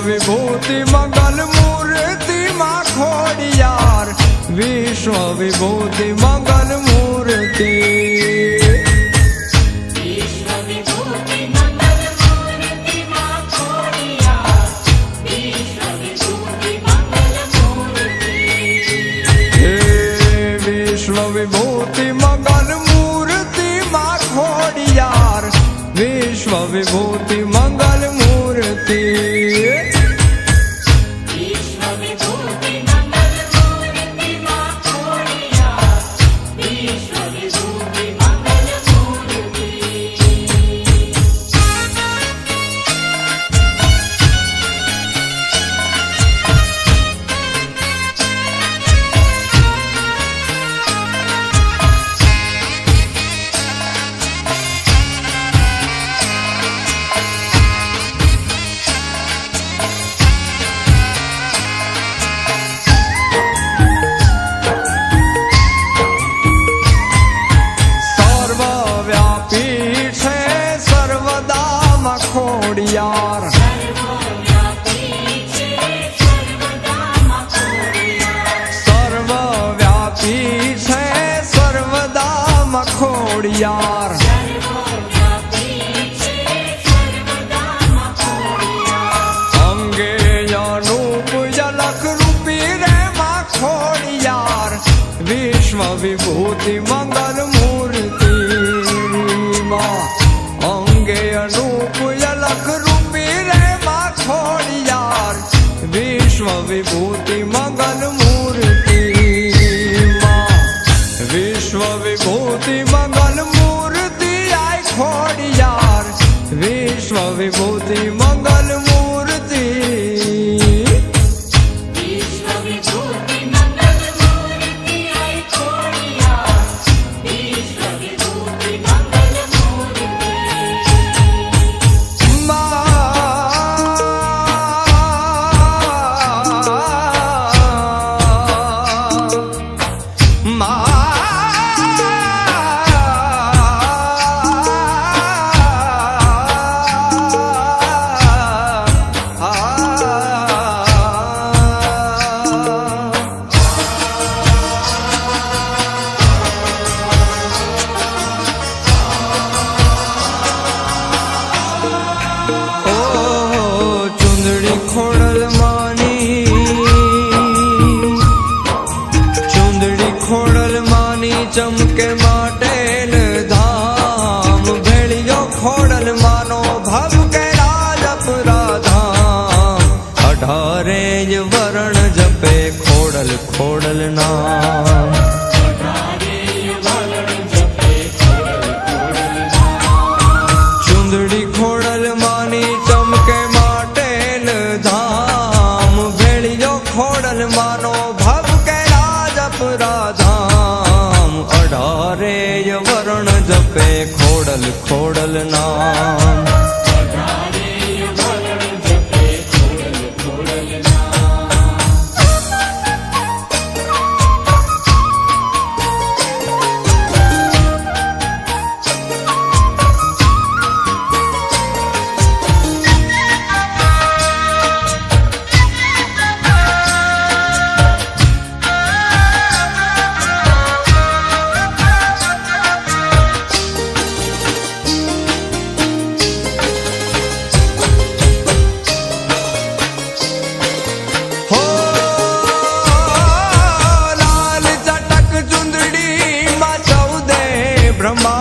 विभूति मंगल मूर्ति मां खोड़ियार, विश्व विभूति मंगल मूर्ति। विश्व विभूति मंगल मूर्ति मां खोड़ियार, विश्व विभूति मंगल मूर्ति। विश्व विभूति मंगल मूर्ति मां खोड़ियार, विश्व विभूति मंगल मूर्ति। खोड़ियार सर्वव्यापी है सर्वदा मखोड़ियार। अंगे अनूप जलक रूपी रे मखोड़ियार, विश्व विभूति मंगल मूर्ति मां। अंगे अनूप जलक रूपी रे मां खोड़ियार, विश्व विभूति मंगल मूर्ति मां। विश्व विभूति मंगल मूर्ति आई खोड़ियार, विश्व विभूति मंगल मूर्ति। विश्व विभूति मंगल मूर्ति आई खोड़ियार, विश्व विभूति मंगल मूर्ति। खोड़ल मानी चुंदड़ी खोड़ल मानी चमके माटेल धाम, भेड़ियो खोड़ल मानो भव के राजपुरा धाम। 18 वरण जपे खोड़ल खोड़ल नाम, चुंदड़ी खोड़ल मानी चमके खोड़ल मानो भव के राजपुरा धाम। 18 वरण जपे खोड़ल खोड़ल नाम। ब्रह्मा